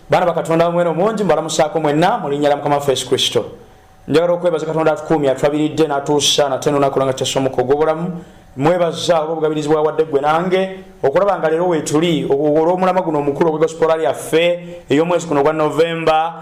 Bana bakatonda mweno mungi mbalamusako mwenna mu linnya lya Mukama Yesu Kristo. Njagala okwebaza Katonda atukumya atwabiridde n'atuusa nate n'onakola kyasomuka ogw'obulamu. Mwebaza olw'obugabirizi bwawadde gwe nange okulaba nga leero weetuli olw'omulama guno omukulu ogwa gospel yaffe ey'omwezi guno ogwa Novemba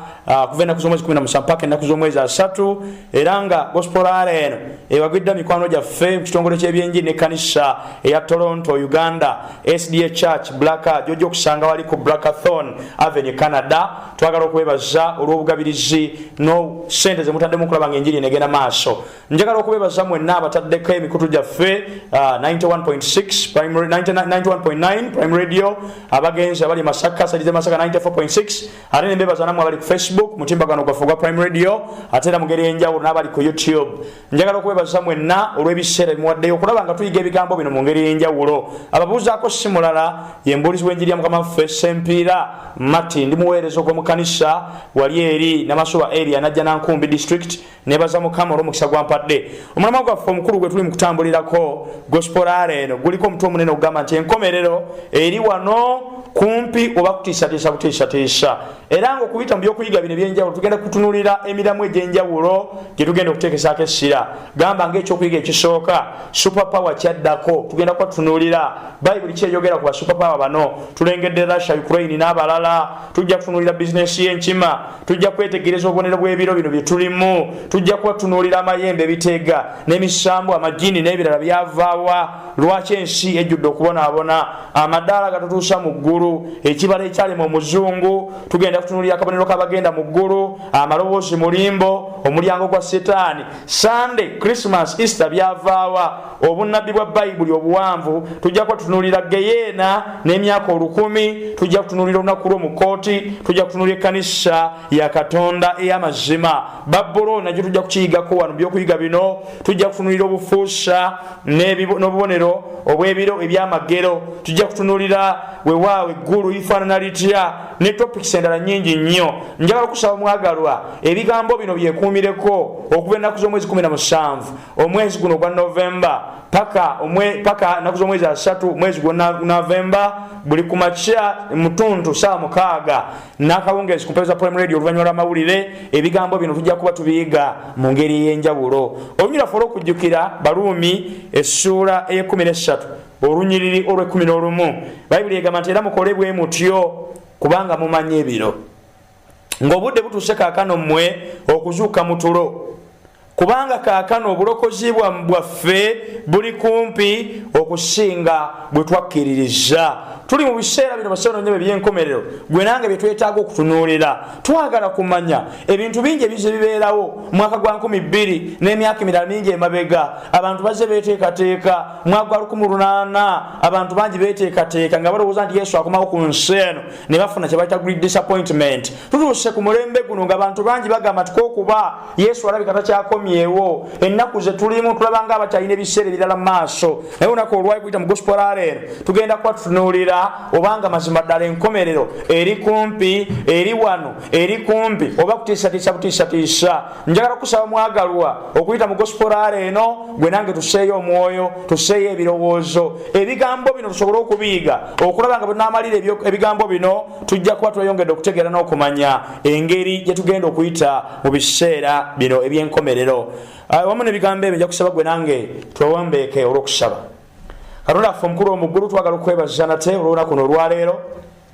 kuva ennaku z'omwezi 17 mpaka ennaku z'omwezi 3 era nga gospel eno ewagidde mikwano gyaffe mu kitongole ky'ebyenjiri n'ekkanisa eya Toronto, Uganda, SDA Church Black Jojo okusanga wali ku Blackathon Avenue, Canada. Twagala okwebaza olw'obugabirizi no sente ze mutadde mu kulaba ng'enjiri negenda maaso. Njagala okwebaza mwenna abataddeko emikutu gyaffe 91.6 primary 91.9 prime radio abagenzi abali Masaka salize Masaka 94.6 ate nembebaza namwe abali ku Facebook mutimbagano gwa prime radio ate na mugeri enjawulo n'abali ku YouTube. Njagala okwebaza mwenna olw'ebiseera bimuwaddeyo okulaba nga tuyiga ebigambo bino mu ngeri enjawulo. Ababuuzaako simulala yembulizi w'enjiri ya Mukama Sempiira Mati ndi muweereza ogw'omu kanisa wali eri Namaswa area najja Nankumbi district nebaza Mukama olw'omukisa gwampadde. Omulama gwaffe omukulu gwe tuli mu kutambulirako gospel eno guliko omutwe omunene ogamba nti enkomerero eri wano kumpi oba kutiisatiisa era nga okuyita mu byokuyiga bino ebyenjawulo tugenda kutunulira emiramu egy'enjawulo gye tugenda okuteekesaako essira. Gamba ng'ekyokuyiga ekisooka superpower kyaddako tugenda kutunulira bayibuli kyeyogera ku ba superpower bano. Tulengedde Russia, Ukraine n'abalala. Tujja kutunulira bizinesi y'enkima, tujja kwetegereza obubonero bw'ebiro bino bye tulimu, tujja kutunulira amayembe ebiteega n'emisambu amajini n'ebirala byavaawa lwaki ensi ejjudde okubonaabona amadaala gatutuusa mu ggulu ekibala ekyalema omuzungu. Tugenda kutunulira akabonero k'abagenda mu ggulu, amaloboozi mulimbo, omulyango gwa Setaani, Sunday, Christmas, Easter byavaawa, obunnabbi bwa bayibuli obuwanvu. Tujja kutunulira geyeena n'emyaka 1000. Tujja kutunulira olunaku lw'omukooti, tujja kutunulira ekkanisa ya Katonda ey'amazima. Babuloni nagyo tujja kukiyigako wano byokuyiga bino. Tujja kutunulira obufuusa n'obubonero obw'ebiro ebyamagero. Tujja kutunulira weewaawo eggulu lifaanana litya ne topics endala nnyingi nnyo. Njagala okusaba omwagalwa ebigambo bino byekuumireko okuva ennaku z'omwezi 17 omwezi guno ogwa Novemba paka ennaku z'omwezi 3 mwezi gwa Novemba buli ku makya mutuntu saa 6 n'akawungeezi ku mpeza Prime Radio oluvannyuma lw'amawulire. Ebigambo bino tujja kuba tubiyiga mu ngeri ey'enjawulo. Olunyira folo okujjukira Baluumi essuula e13 olunyiriri olw'11. Bayibuli egamba nti era mukole bwe mutyo kubanga mumanyi ebiro ng'obudde butuuse kaakano mmwe okuzuuka mu tulo, kubanga kaakano obulokozi bwaffe buli kumpi okusinga bwe twakkiririza. Tuli mu biseera bino basebo nnyo eby'enkomerero gwe nange bye twetaaga okutunuulira. Twagala kumanya ebintu bingi ebize bibeerawo mwaka gwa 2000 n'emyaka emirala mingi emabega. Abantu bazze beeteekateeka mwaka gwa 1800 abantu bangi beeteekateeka nga balowooza nti Yesu akomawo ku nsi eno ne bafuna kye bayita great disappointment. Tutuuse ku mulembe guno ng'abantu bangi bagamba tikokuba Yesu alabika takyakomyewo. Ennaku ze tulimu tulabanga abakyalina ebiseera ebirala mu maaso naye olunaku olwali kuyita mu gospel eno tugenda kuba tutunuulira obanga mazima ddala enkomerero eri kumpi, eri wano, eri kumpi oba kutiisatiisa. Njagala kusaba mwagalwa okuyita mu gospel eno gwe nange tuseeyo omwoyo, tuseeyo ebirowoozo. Ebigambo bino tusobole okubiyiga okulaba nga bwe tunaamalira ebigambo bino tujja kuba tweyongedde okutegeera n'okumanya engeri gye tugenda okuyita mu biseera bino eby'enkomerero. Wamu n'ebigambo ebyo nja kusaba gwe nange twewombeeke olw'okusaba. Katonda affe omukulu omuggulu twagala okwebaza nate olw'olunaku luno olwaleero.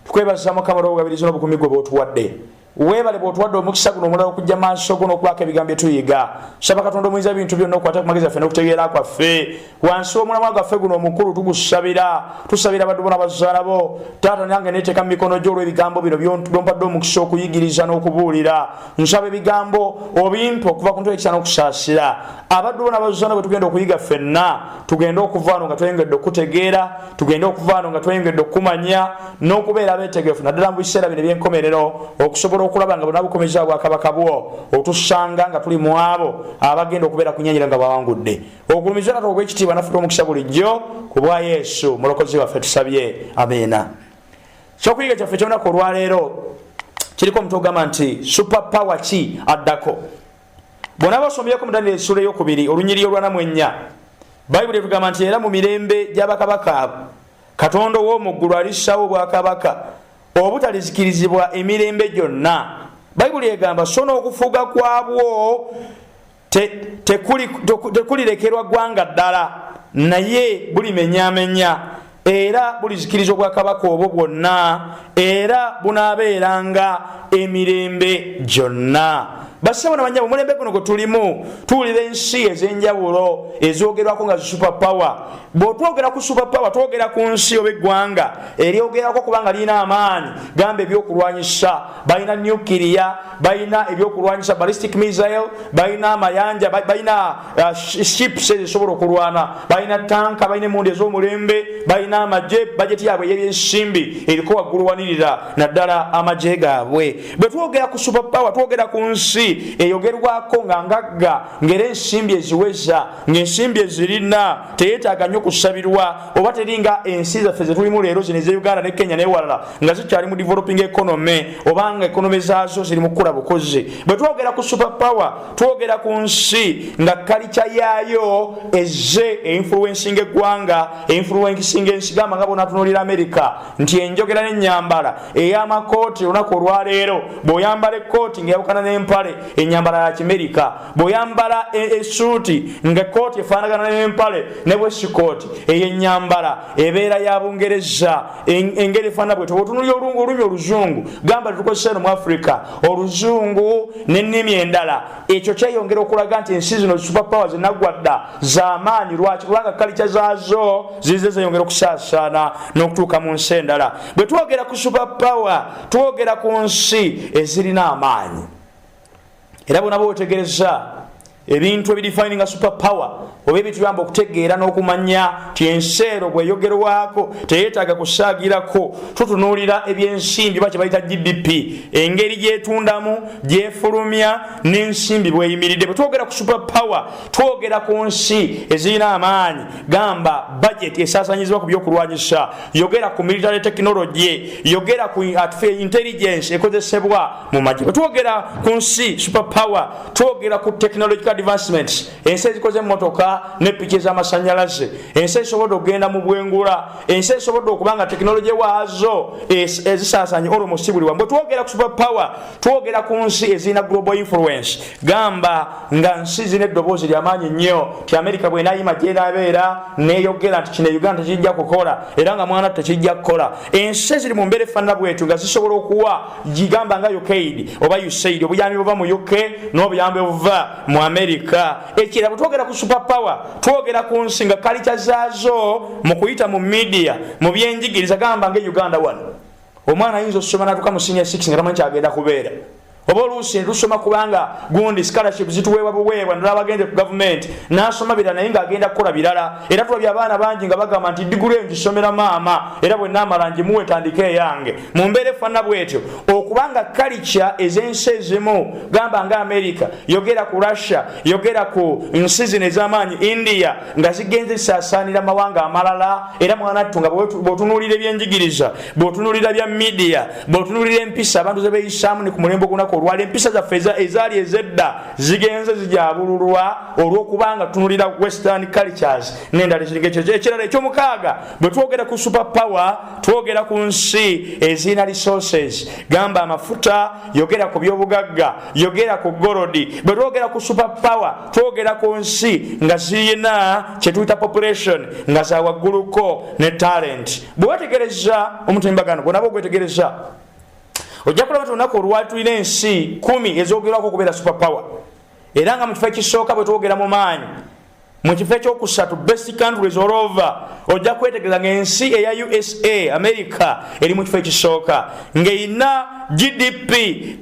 Tukwebaza Mukama olw'obugabirizi n'obukumi gwe bw'otuwadde. Weebale bw'otuwadde omukisa guno omulala okujja maaso guno okubaako ebigambo bye tuyiga. Saba Katonda omuyinza ebintu byonna okukwata ku magezi affe n'okutegeera kwaffe. Wansi w'omulamwa gwaffe guno omukulu tugusabira. Tusabira abaddu n'abazaala bo. Taata nange neeteeka mu mikono gyo olw'ebigambo bino by'ompadde omukisa okuyigiriza n'okubuulira. Nsaba ebigambo obimpe okuva ku ntwe ekisa n'okusaasira. Abaddu n'abazaala bwe tugenda okuyiga ffenna tugenda okuva wano nga tweyongedde okutegeera, tugenda okuva wano nga tweyongedde okumanya n'okubeera abeetegefu naddala mu biseera bino eby'enkomerero okusobola okulaba nga bonna bukomeza bwakabaka bwo otusanga nga tuli mu abo abagenda okubeera ku nnyanja nga bawangudde. Ogulumiza Taata ogw'ekitiibwa naffe omukisa bulijjo ku bwa Yesu mulokozi waffe tusabye, ameena. Ekyokuyiga kyaffe ky'olunaku olwaleero kiriko omutwe ogamba nti superpower ki addako. Bonna basomyeko mu Daniel essuula ey'okubiri olunyiriri olwa4. Bayibuli etugamba nti era mu mirembe gy'abakabaka abo Katonda ow'omu ggulu alissawo obwakabaka obutalizikirizibwa emirembe gyonna. Bayibuli egamba so n'okufuga kwabwo tekulirekerwa ggwanga ddala, naye bulimenyamenya era bulizikiriza obwakabaka obwo bwonna, era bunaabeeranga emirembe gyonna. Basabo nabanyabo mulembe guno gwe tulimu tuwulira ensi ez'enjawulo ezoogerwako nga super power. Bw'otwogera ku super power twogera ku nsi oba eggwanga eryogerako kubanga lirina amaanyi. Gamba ebyokulwanyisa, balina nuclear, balina ebyokulwanyisa ballistic missile, balina amayanja, balina ships ezisobola okulwana, balina tanka, balina emmundu ez'omulembe, balina amagye. Bajeti yaabwe y'ebyensimbi eriko waggulu wanirira naddala amagye gaabwe. Bwe twogera ku super power twogera ku nsi eyogerwako nga ngagga, ngera ensimbi eziweza, ng'ensimbi ezirina teyeetaaga nnyo kusabirwa, oba teringa ensi zaffe ze tulimu leero zino eze Uganda ne Kenya n'ewalala nga zikyali mu developing economy oba nga economy zaazo ziri mu kukula bukozi. Bwe twogera ku super power twogera ku nsi nga culture yaayo ezze influencing eggwanga, influencing ensi. Gamba nga bonatunuulira America nti enjogera n'ennyambala ey'amakooti olunaku olwaleero, bw'oyambala ekkooti ng'eyawukana n'empale enyambala ya Kimerika, bw'oyambala essuuti nga kooti efaanagana n'empale ne bwesikooti eyo ennyambala ebeera ya Bungereza engeri efaana bwetyo. Bw'otunuulira olulimi oluzungu gamba tetukozesa eno mu Africa oluzungu n'ennimi endala, ekyo kyeyongera okulaga nti ensi zino super powers enaggwadda z'amaanyi. Lwaki? Kubanga kalica zaazo zize zeyongera okusaasaana n'okutuuka mu nsi endala. Bwe twogera ku super power twogera ku nsi ezirina amaanyi. Era bonna bw'otegereza ebintu ebidefininga super power oba ebituyamba okutegeera n'okumanya ti ensi ero bweyogerwako teyeetaaga kusaagirako, tutunuulira ebyensimbi oba kye bayita GDP, engeri gyetundamu, gyefulumya n'ensimbi bweyimiridde. Bwe twogera ku super power twogera ku nsi ezirina amaanyi. Gamba budget esaasanyizibwa ku byokulwanyisa, yogera ku military technology, yogera ku artificial intelligence ekozesebwa mu magye. Bwe twogera ku nsi super power twogera ku technological advancements, ensi ezikoze emmotoka ne piki ez'amasannyalaze, ensi ezisobodde okugenda mu bwengula, ensi ezisobodde okubanga tekinologiya waazo ezisaasanye almost buli wamu. Bwe twogera ku super power twogera ku nsi ezirina global influence. Gamba nga nsi zirina eddoboozi ly'amaanyi nnyo ti America bw'enaayima gy'enaabeera neeyogera nti kino Uganda tekijja kukola era nga mwana tekijja kukola. Ensi eziri mu mbeera efaanana bwetyo nga zisobola okuwa gigamba nga UKAID oba USAID obuyambi buva mu UK n'obuyambi buva mu America. Ekira bwe twogera ku super power twogera ku nsi nga kalica zaazo mu kuyita mu media mu byenjigiriza. Gamba nga Uganda wano omwana ayinza okusoma natuka mu senior 6 nga tamanyi kyagenda kubeera, oba oluusi tusoma kubanga gundi scholarship zituweebwa buweebwa ndala bagende ku government n'asoma birala naye ng'agenda kukola birala. Era tulabye abaana bangi nga bagamba nti diguli ngisomera maama era bwe naamala ngimuwe tandika eyange. Mu mbeera efaanana bwetyo okubanga culture ez'ensi ezimu gamba nga America, yogera ku Russia, yogera ku nsi zino ez'amaanyi India nga zigenze zisaasaanira mawanga amalala. Era mwana attu nga bw'otunuulira ebyenjigiriza, bw'otunuulira bya media, bw'otunuulira empisa abantu ze beeyisaamu ne ku mulembe ogunaku olwali empisa zaffe ezaali ezedda zigenze zijabululwa olw'okubanga tunulira western cultures n'endala eziringa. Ekirala ekyomukaaga bwe twogera ku super power twogera ku nsi ezirina resources. Gamba amafuta, yogera ku byobugagga, yogera ku golodi. Bwe twogera ku super power twogera ku nsi nga zirina kye tuyita population nga za wagguluko ne talent. Bwe wetegereza omutimbagano gwonna bw'ogwetegereza ojja kulaba nti olunaku olwali tulina ensi 10 ezoogerwako okubeera super power. Era nga mu kifo ekisooka bwe twogera mu maanyi, mu kifo ekyokusatu best countries all over, ojja kwetegereza ng'ensi eya USA America eri mu kifo ekisooka ng'erina GDP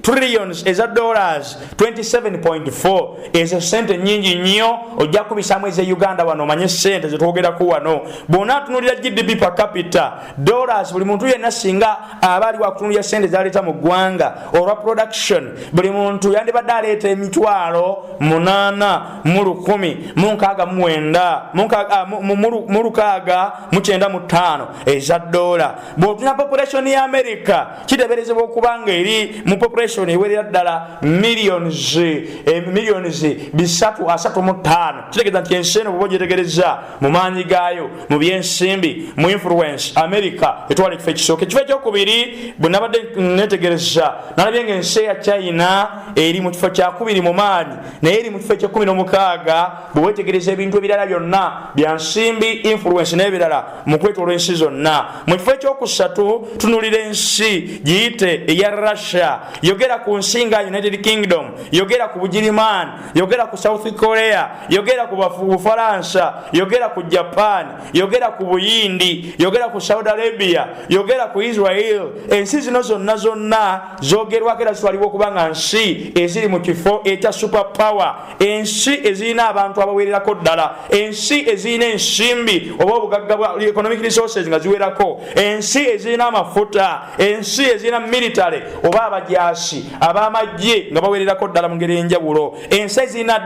trillions eza dollars 27.4 ezo sente nyingi nnyo. Ojja kubisaamu eze Uganda wano omanye sente zetwogerako wano. Bw'ona tunuulira GDP per capita dollars, buli muntu yenna singa aba ali wakutunuulira sente zaleeta mu ggwanga olwa production, buli muntu yandibadde aleeta emitwalo 8,169 eza dola. Bw'otuna population ya America kiteeberezebwa okuba eggwanga eri mu population ewerera ddala millions 335 kitegeeza nti ensi eno bwoba ogyetegereza mu maanyi gaayo mu byensimbi mu influence America etwala ekifo ekisooka. Ekifo ekyokubiri bwe nabadde netegereza nalabye ng'ensi ya China eri mu kifo kya 2 mu maanyi naye eri mu kifo ekye16 bwe wetegereza ebintu ebirala byonna bya nsimbi influence n'ebirala mu kwetolwa ensi zonna. Mu kifo ekyokusatu tunulira ensi giyite eya Russia, yogera ku nsi nga United Kingdom, yogera ku Bugirimani, yogera ku South Korea, yogera ku Bufaransa, yogera ku Japan, yogera ku Buyindi, yogera ku Saudi Arabia, yogera ku Israel. Ensi zino zonna zogerwako era zitwalibwa okuba nga nsi eziri mu kifo ekya super power, ensi ezirina abantu abawererako ddala, ensi ezirina ensimbi oba obugagga bwa economic resources nga ziwerako, ensi ezirina amafuta, ensi ezirina military oba abajasi abamajje nga bawererako ddala mu ngeri enjawulo, ensi ezirina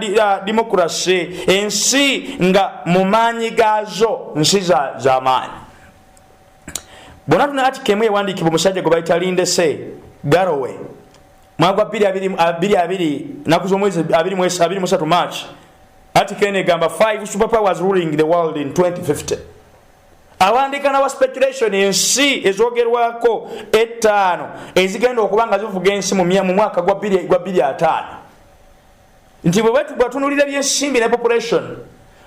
democracy, ensi nga mu maanyi gaazo nsi z'amaanyi. Bonna tuna article emu ewandiikibwa omusajja gwe bayita Lindsay Galloway mwaka 2022 naku z'omwezi 23 March. Article eno egamba 5 superpowers ruling the world in 2050. Awandika nawa speculation ensi ezogerwako 5 ezigenda okuba nga zivuga ensi mu mwaka gwa 2005. Nti bwe batunulira byensimbi ne population,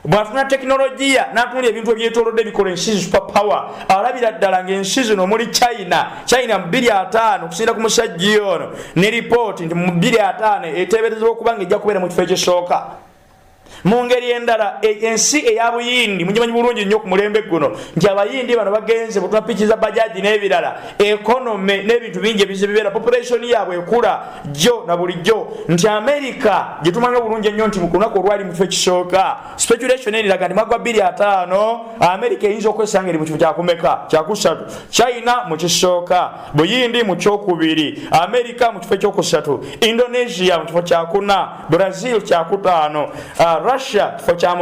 bwatuna teknologiya natunulira ebintu ebyetolodde bikola ensi superpower, alabira ddala ng'ensi zino omuli China mu 2005 okusinda ku musajja ono ne report nti mu 2005 eteeberezebwa okuba nga ejja kubeera mu kifo ekisooka. Mu ngeri endala ensi eya Buyindi mugimanyi bulungi nnyo ku mulembe guno nti Abayindi bano bagenze butuna piki za bajaji n'ebirala, economy n'ebintu bingi ebizibibeera, population yaabwe ekula jjo na bulijjo, nti America gye tumanya bulungi ennyo nti mu lunaku olwali mu kifo ekisooka. Speculation eriraga nti mwaka 2005 America eyinza okwesanga eri mu kifo kyakusatu, China mu kisooka, Buyindi mu kyokubiri, America mu kifo ekyokusatu, Indonesia mu kifo kyakuna, Brazil kyakutaano, Russia kifo kya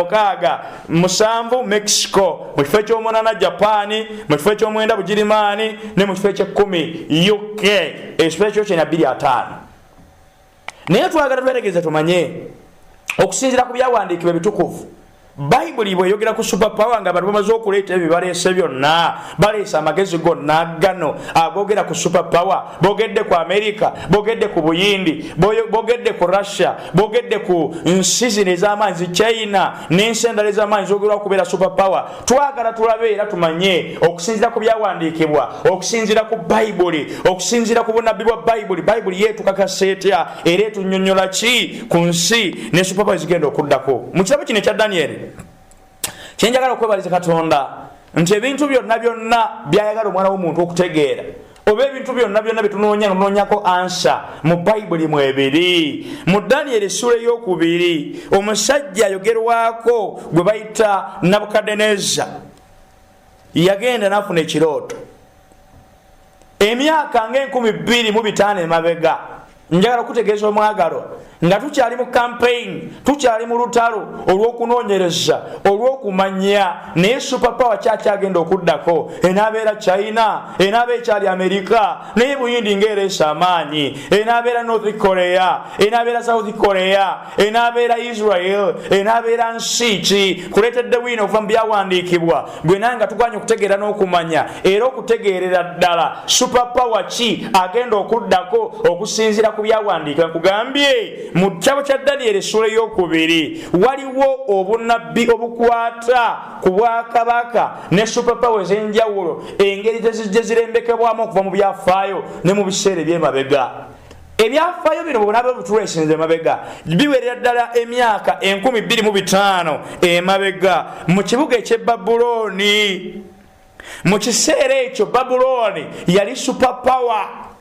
7, Mexico mu kifo ekyomunana, Japan mu kifo ekyomwenda, Bugirimani ne mu kifo ekye10 UK ekifo kya 2005. Naye twagala twetegereze tumanye okusinziira ku byawandiikibwa ebitukuvu Bayibuli bweyogera ku superpower nga abantu bamaze okuleeta ebyo baleese byonna, baleese amagezi gonna gano agogera ku superpower. Bogedde ku America, bogedde ku Buyindi, bogedde ku Russia, bogedde ku nsi zino ez'amaanyi China n'ensi endala ez'amaanyi zogerwa okubeera superpower. Twagala tulabe era tumanye okusinziira ku byawandiikibwa, okusinziira ku Bayibuli, okusinziira ku bunnabbi bwa Bayibuli, Bayibuli yeetukakasa etya era etunnyonnyola ki ku nsi ne superpower zigenda okuddako. Mu kitabo kino ekya Daniel kyenjagala okwebaliza Katonda nti ebintu byonna byayagala omwana w'omuntu okutegeera, oba ebintu byonna byetunoonyako ansa mu Bayibuli mwebiri. Mu Daniel essula ey'okubiri omusajja ayogerwako gwe bayita Nabukadineza yagenda n'afuna ekirooto emyaka nga25 emabega. Njagala kutegeeza omwagalo nga tukyali mu campaign, tukyali mu lutalo olw'okunoonyereza, olw'okumanya naye superpower kyagenda okuddako. Enaabeera China, enaaba ekyali America, naye Buyindi ng'ereesa amaanyi, enaabeera North Korea, enaabeera South Korea, enaabeera Israel, enaabeera nsi ki kuleetedde wino okuva mu byawandiikibwa gwe nange tuganye okutegeera n'okumanya era okutegeerera ddala superpower ki agenda okuddako okusinziira ku byawandiikibwa. Nkugambye mu kitabo kya Daniel essula ey'okubiri waliwo obunnabbi obukwata ku bwakabaka ne superpower ez'enjawulo, engeri gye zirembekebwamu okuva mu byafaayo ne mu biseera eby'emabega. Ebyafaayo bino bw'onaaba butuleesinze emabega biwerera ddala emyaka 25 emabega mu kibuga eky'e Babuloni. Mu kiseera ekyo Babuloni yali superpower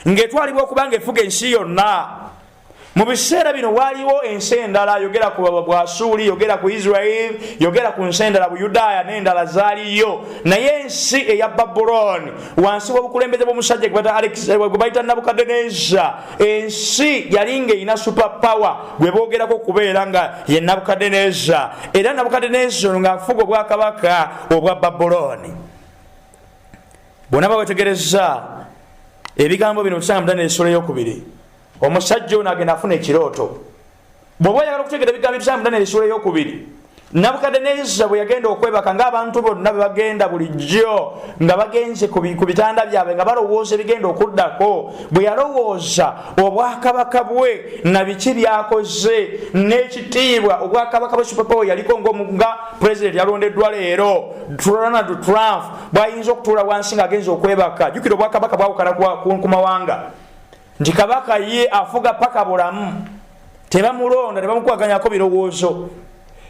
ng'etwalibwa okuba ng'efuga ensi yonna. Mu biseera bino waliwo ensi endala, yogera ku Bwasuli, yogera ku Israel, yogera ku nsi endala Buyudaaya n'endala zaaliyo, naye ensi eya Babuloni wansi w'obukulembeze bw'omusajja gwe bayita Nabukadineza, ensi yali ng'erina superpower gwe boogerako okubeera nga ye Nabukadineza, era Nabukadineza ono ng'afuga obwakabaka obwa Babuloni. Bonna bawetegereza ebigambo bino tusanga mu Daniel essula ey'okubiri. Omusajja ono agenda afuna ekirooto. Bw'oba oyagala okutegeera ebigambo tusanga mu Daniel essula ey'okubiri, Nabukaddeneza bwe yagenda okwebaka ng'abantu bonna be bagenda bulijjo nga bagenze ku bitanda byabwe nga balowooza ebigenda okuddako, bwe yalowooza obwakabaka bwe na biki byakoze n'ekitiibwa obwakabaka bwe Super yaliko nga pulezidenti yalondeddwa leero Donald Trump bw'ayinza okutuula wansi ng'agenza okwebaka. Jjukira obwakabaka bwawukana ku mawanga nti kabaka ye afuga paka bulamu, tebamulonda tebamukwaganyako birowoozo.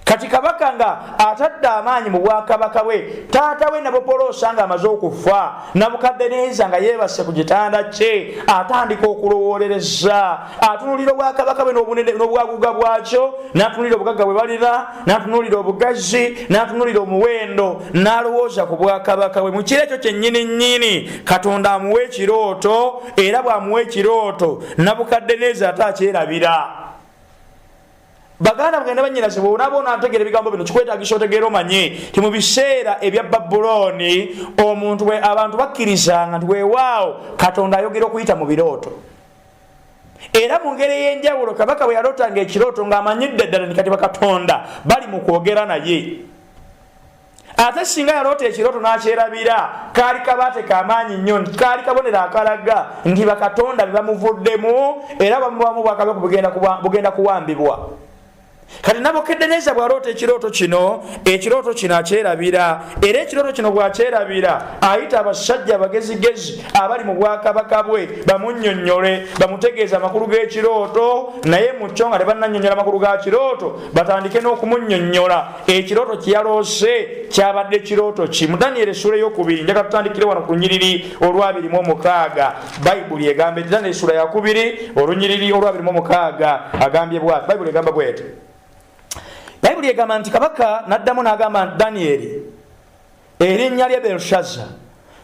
Kati kabaka nga atadde amaanyi mu bwakabaka bwe, taata we Nabopoloosa nga amaze okufa, Nabukaddeneza nga yeebase ku gitanda kye atandika okulowolereza, atunulira obwakabaka bwe n'obunene n'obwaguga bwakyo, n'atunulira obugagga bwe balina, n'atunulira obugazi, n'atunulira omuwendo, n'alowooza ku bwakabaka bwe. Mu kiro ekyo kyennyini nnyini Katonda amuwa ekirooto, era bw'amuwa ekirooto Nabukaddeneza ate akyerabira. Baganda bagenda banyiraze bonaabona ategeera ebigambo bino kikwetaagisa otegeera omanye ti mu biseera ebya Babuloni omuntu abantu bakkirizanga nti weewaawo Katonda ayogera okuyita mu birooto. Era mu ngeri ey'enjawulo kabaka bwe yalootanga ekirooto ng'amanyidde ddala ni kati bakatonda bali mu kwogera naye. Ate singa yaloota ekirooto n'akyerabira kaali kabaate k'amaanyi nnyo, kaali kabonera akalaga nti bakatonda be bamuvuddemu era bamubamu bwakabaka bugenda kuwambibwa. Kati Nabukaddeneza bw'aloota ekirooto kino akyerabira, era ekirooto kino bw'akyerabira ayita abasajja abagezigezi abali mu bwakabaka bwe bamunnyonnyole, bamutegeeza amakulu g'ekirooto, naye mu kyo nga tebannannyonnyola makulu ga kirooto batandike n'okumunnyonnyola ekirooto kye yaloose kyabadde kirooto ki. Mu Daniel essula ey'okubiri, njagala tutandikire wano ku lunyiriri olw'26 Bayibuli egamba, Daniel essula ya 2 olunyiriri olw'26 agambye bw'ati. Bayibuli egamba bw'eti. Bayibuli egamba nti kabaka n'addamu n'agamba nti Danyeri erinnya lye Belushaza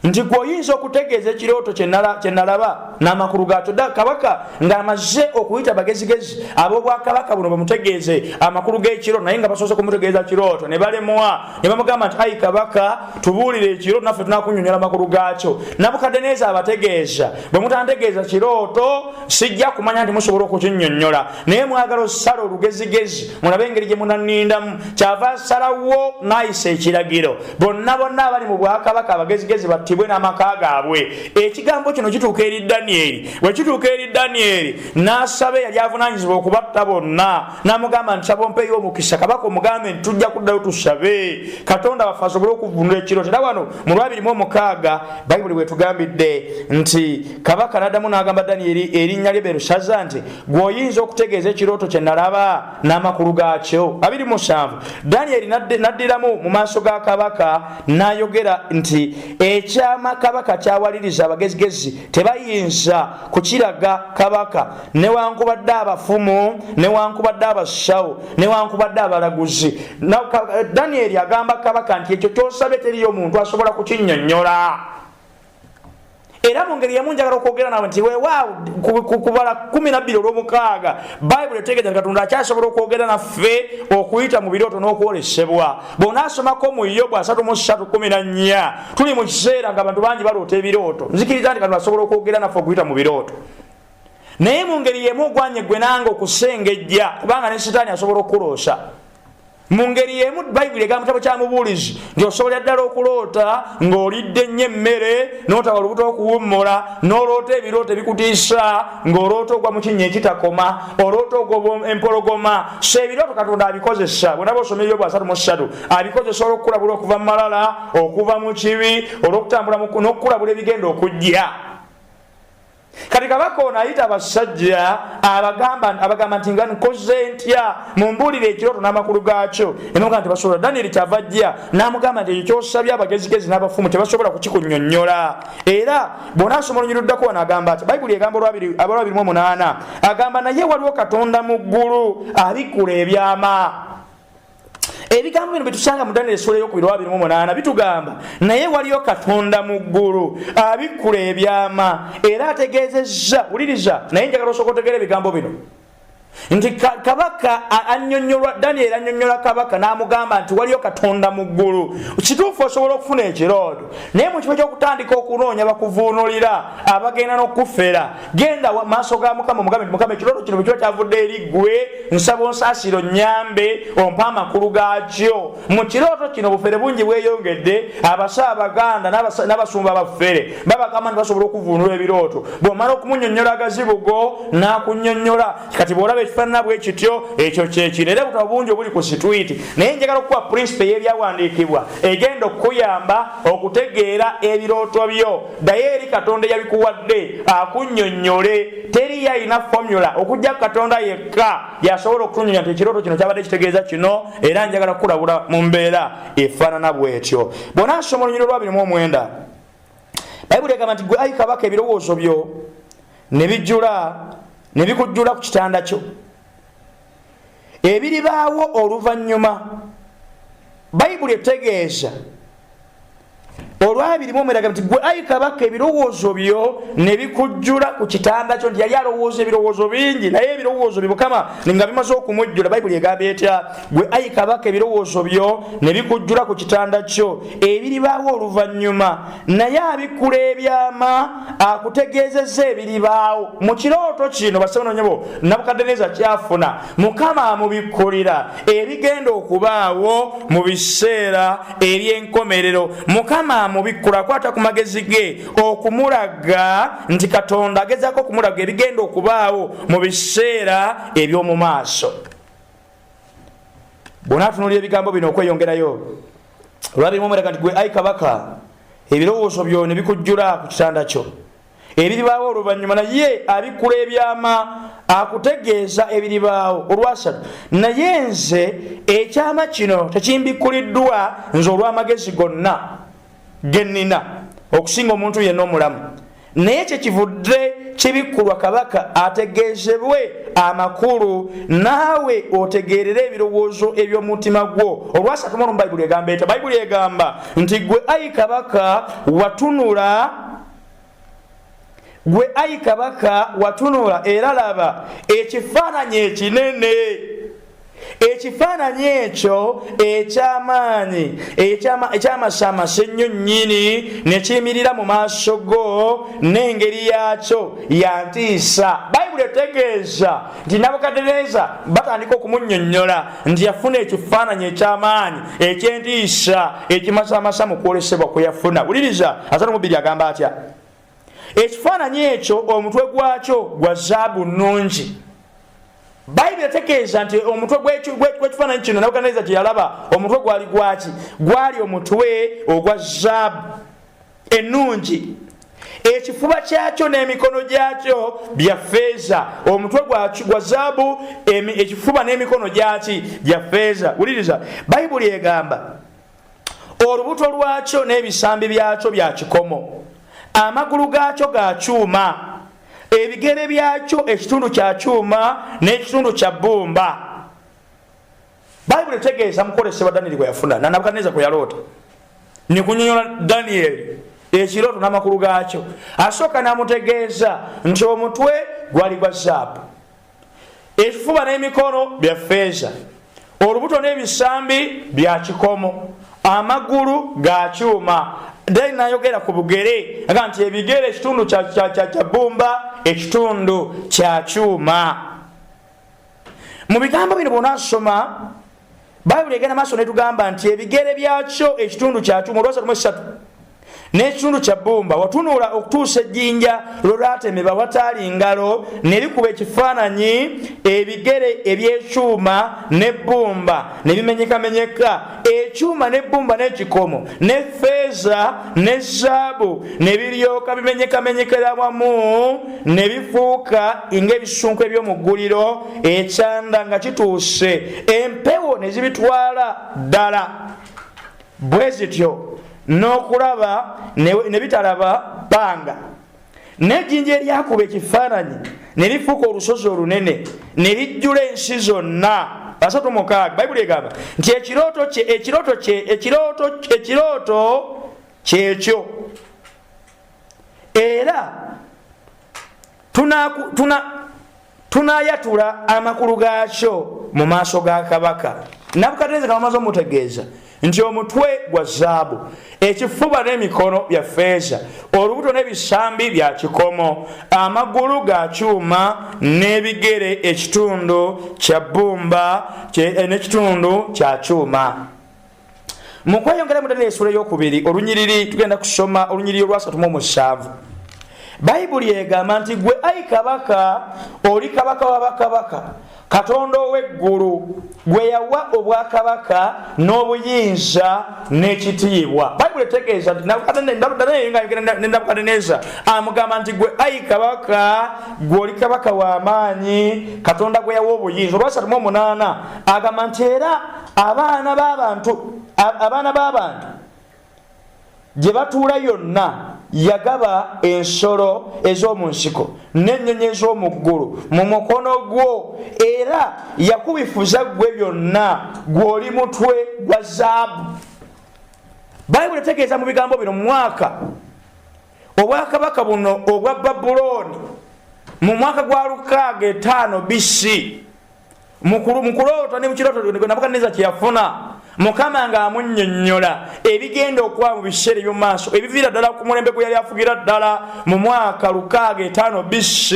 nti gwe oyinza okutegeeza ekirooto kye nalaba n'amakulu gaakyo. Kabaka ng'amaze okuyita bagezigezi ab'obwakabaka buno bamutegeeze amakulu g'ekirooto, naye nga basoose kumutegeeza kirooto ne balemwa, ne bamugamba nti ayi kabaka tubuulire ekirooto naffe tunakunnyonnyola amakulu gaakyo. Nabukaddeneza abategeeza, bwe mutantegeeza kirooto sijja kumanya nti musobola okukinnyonnyola, naye mwagala osala olugezigezi mulabe engeri gye munannindamu. Kyava asalawo n'ayisa ekiragiro bonna abali mu bwakabaka abagezigezi bati bwe n'amaka gaabwe. Ekigambo kino kituuka eri Danyeri. Bwe kituuka eri Danyeri n'asaba yali avunaanyizibwa okubatta bonna, n'amugamba nti saba ompeeyo omukisa. Kabaka omugambe nti tujja kuddayo tusabe Katonda waffe asobole okuvunula ekirooto. Era wano mu 26 Bayibuli bwetugambidde nti kabaka n'addamu n'agamba Danyeri erinnya lye Belushaza nti gwe oyinza okutegeeza ekirooto kye nalaba n'amakulu gaakyo. 27 Danyeri n'addiramu mu maaso ga kabaka n'ayogera nti ekyama kabaka kyawaliriza abagezigezi tebayinza kukiraga kabaka, newankubadde abafumu, newankubadde abasawo, newankubadde abalaguzi. Danyeri agamba kabaka nti ekyo kyosabe teriyo muntu asobola kukinnyonnyola. Era mu ngeri njagala okwogera nawe nti weewaawo kubala 12 olw'omukaaga Bayibuli etegeeza nti Katonda akyasobola okwogera naffe okuyita mu birooto n'okwolesebwa. Bw'onaasomako mu Yobu 3:14 tuli mu kiseera ng'abantu bangi baloota ebirooto. Nzikiriza nti Katonda asobola okwogera naffe okuyita mu birooto, naye mu ngeri y'emu ogwanye gwe nange okusengejja, kubanga ne Sitaani asobola okukuloosa. Mu ngeri y'emu Bayibuli egamba mu kitabo kya Mubuulizi nti osobola ddala okuloota ng'olidde nnyo emmere n'otaba olubuto okuwummula, n'oloota ebirooto ebikutiisa ng'oloota ogwa mu kinnya ekitakoma, oloota ogwa empologoma. So ebirooto Katonda abikozesa. Bwe naba osomera Yobu 3:3 abikozesa olw'okukulabula okuva mu malala, okuva mu kibi, olw'okutambula n'okukulabula ebigenda okujja. Kati kabaka ono ayita abasajja abagamba nti nga nkoze ntya mumbuulire ekirooto n'amakulu gaakyo. Emugamba nti basobola. Danyeri kyava ajja n'amugamba nti ekyo kyosabye abagezigezi n'abafumu tebasobola kukikunnyonnyola. Era bw'onaasoma olunyiriddako wano agamba ati Bayibuli egamba 28 agamba naye waliwo Katonda mu ggulu abikkula ebyama. Ebigambo bino betusanga mu Danyeri essula ey'okubiri 28 bitugamba naye waliyo Katonda mu ggulu abikkula ebyama era ategeezezza. Wuliriza, naye njagala osooka otegeera ebigambo bino. nti kabaka annyonnyola Daniel annyonnyola kabaka n'amugamba nti waliyo Katonda mu ggulu. Kituufu osobola okufuna ekirooto, naye mu kifo ky'okutandika okunoonya bakuvuunulira abagenda n'okufera, genda maaso ga Mukama omugambe nti Mukama ekirooto kino bwe kiba kyavudde eri ggwe, nsaba onsaasire onnyambe ompe amakulu gaakyo. Mu kirooto kino bufere bungi bweyongedde, abasaabaganda n'abasumba baffere babagamba nti basobola okuvuunula ebirooto. Bw'omala okumunnyonnyola agazibu go n'akunnyonnyola, kati bw'olaba ekifaanana bwe kityo, ekyo kyekino. Era butaba bungi obuli ku situiti, naye njagala okuwa prinsipe y'ebyawandiikibwa egenda okukuyamba okutegeera ebirooto byo. Ddayo eri Katonda eyabikuwadde akunnyonnyole. Teri yalina formula okujja Katonda yekka yasobola okutunnyonnyola nti ekirooto kino kyabadde kitegeeza kino, era njagala kukulabula mu mbeera efaanana bw'etyo. Bw'onaasoma Olunyiriri lwa 29, Bayibuli egamba nti gwe ayi kabaka ebirowoozo byo ne bikujjula ku kitanda kyo, ebiribaawo oluvannyuma. Bayibuli etegeeza olwabirimu omweraga nti gwe ayi kabaka ebirowoozo byo ne bikujjula ku kitanda kyo. Nti yali alowooza ebirowoozo bingi, naye ebirowoozo bye Mukama nga bimaze okumujjula. Bayibuli egamba etya? Gwe ayi kabaka ebirowoozo byo ne bikujjula ku kitanda kyo, ebiribaawo oluvannyuma, naye abikula ebyama akutegeezezza ebiribaawo. Mu kirooto kino basabanoonyabo Nabukaddeneza kyafuna, Mukama amubikkulira ebigenda okubaawo mu biseera eby'enkomerero. Mukama mubikkula akwata ku magezi ge okumulaga nti Katonda agezaako okumulaga ebigenda okubaawo mu biseera eby'omu maaso. Bw'onaatunulira ebigambo bino okweyongerayo, olwabirimu omweraga nti gwe ayi kabaka ebirowoozo byo ne bikujjula ku kitanda kyo, ebiribaawo oluvannyuma, naye abikkula ebyama akutegeeza ebiribaawo. Olwasatu, naye nze ekyama kino tekimbikkuliddwa nze olw'amagezi gonna gennina okusinga omuntu yenna omulamu, naye kyekivudde kibikkulwa kabaka ategeezebwe amakulu, naawe otegeerere ebirowoozo eby'omutima gwo. Olwasatu mu Bayibuli egamba etya? Bayibuli egamba nti gwe ayi kabaka watunula, era laba ekifaananyi ekinene. Ekifaananyi ekyo eky'amaanyi ekyamasamasa ennyo nnyini ne kiyimirira mu maaso go, n'engeri yaakyo ya ntiisa. Bayibuli etegeeza nti Nabukaddeneza batandika okumunnyonnyola nti yafuna ekifaananyi eky'amaanyi eky'entiisa ekimasamasa mu kwolesebwa kwe yafuna. Wuliriza, 32 agamba atya? Ekifaananyi ekyo omutwe gwakyo gwa zaabu nnungi. Bayibuli etegeeza nti omutwe gw'ekifaananyi kino Nabukaddeneza kye yalaba, omutwe gwali gwaki? Gwali omutwe ogwa zaabu ennungi. Ekifuba kyakyo n'emikono gyakyo bya ffeeza. Omutwe gwa zaabu, ekifuba n'emikono gyaki? Bya ffeeza. Wuliriza, Bayibuli egamba olubuto lwakyo n'ebisambi byakyo bya kikomo, amagulu gaakyo ga kyuma, ebigere byakyo ekitundu kya kyuma n'ekitundu kya bbumba. Bayibuli etegeeza mukolesebwa Daniel gwe yafuna na Nabukaddeneza gwe yaloota, ne kunnyonnyola Daniel ekirooto n'amakulu gaakyo. Asooka n'amutegeeza nti omutwe gwali gwa zaabu, ekifuba n'emikono bya ffeeza, olubuto n'ebisambi bya kikomo, amagulu ga kyuma. Daniel n'ayogera ku bugere aga nti ebigere ekitundu kya bbumba, ekitundu kya kyuma. Mu bigambo bino bw'onaasoma Bayibuli egenda maaso netugamba nti ebigere byakyo ekitundu kya kyuma, Olwasatu 3, n'ekitundu kya bbumba, watunula okutuusa ejjinja lw'olwatemebwa wataali ngalo, ne likuba ekifaananyi ebigere eby'ekyuma n'ebbumba ne bimenyekamenyeka. Ekyuma n'ebbumba n'ekikomo n'effeeza ne zaabu ne biryoka bimenyekamenyekera wamu ne bifuuka ng'ebisunku eby'omu gguliro, ekyanda nga kituuse, empewo ne zibitwala ddala. Bwe zityo n'okulaba ne bitalaba bbanga, n'ejjinja eryakuba ekifaananyi ne lifuuka olusozi olunene ne lijjula ensi zonna. 36 Bayibuli egamba nti ekirooto kyekyo, era tunayatula amakulu gaakyo mu maaso ga kabaka. Nabukadineza kamaze omutegeeza nti omutwe gwa zaabu, ekifuba n'emikono bya feeza, olubuto n'ebisambi bya kikomo, amagulu ga kyuma n'ebigere ekitundu kya bbumba n'ekitundu kya kyuma. Mu kweyongera mu Daniel essuula ey'okubiri olunyiriri tugenda kusoma olunyiriri olwa 37. Bayibuli egamba nti gwe ayi kabaka oli kabaka wa bakabaka, Katonda ow'eggulu gwe yawa obwakabaka n'obuyinza n'ekitiibwa. Bayibuli etegeeza nti Nabukadineza amugamba nti gwe ayi kabaka gwe oli kabaka w'amaanyi, Katonda gwe yawa obuyinza. Olwa 38 agamba nti era abaana b'abantu gye batuula yonna yagaba ensolo ez'omu nsiko n'ennyonyi ez'omu ggulu mu mukono gwo, era yakubifuza gwe byonna, gw'oli mutwe gwa zaabu. Bayibuli etegeeza mu bigambo bino mu mwaka obwakabaka buno obwa Babuloni mu mwaka gwa 605 BC, mu kuloota ne mu kirooto Nabukadineza kye yafuna, Mukama nga amunnyonnyola ebigenda okuba mu biseera eby'omu maaso ebiviira ddala ku mulembe gwe yali afugira ddala mu mwaka 605 BC,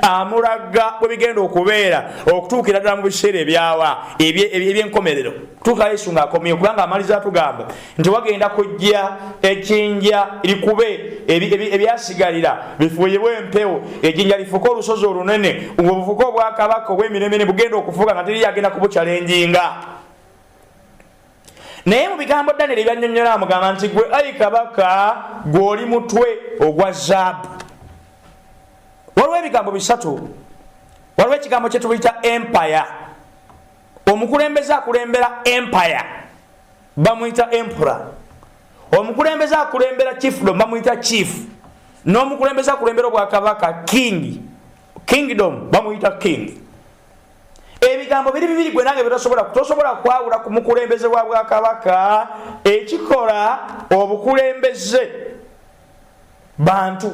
amulaga bwe bigenda okubeera okutuukira ddala mu biseera ebyawa eby'enkomerero, kutuuka Yesu ng'akomyewo, kubanga amaliza atugamba nti wagenda kujja ejjinja likube ebyasigalira bifuuyibwe empewo, ejjinja lifuuke olusozi olunene, obufuuke obwakabaka obw'emirembe ne bugenda okufuuka nga teri yagenda kubukyalenjinga. Naye mu bigambo Danyeri byannyonnyola amugamba nti gwe ayi kabaka gw'oli mutwe ogwa zaabu. Waliwo ebigambo bisatu. Waliwo ekigambo kye tuyita empire. Omukulembeze akulembera empire bamuyita emperor. Omukulembeze akulembera chiefdom bamuyita chief. N'omukulembeze akulembera obwakabaka kingdom bamuyita king. Ebigambo biri bibiri gwe nange tosobola kwawula ku mukulembeze wa bwakabaka, ekikola obukulembeze bantu.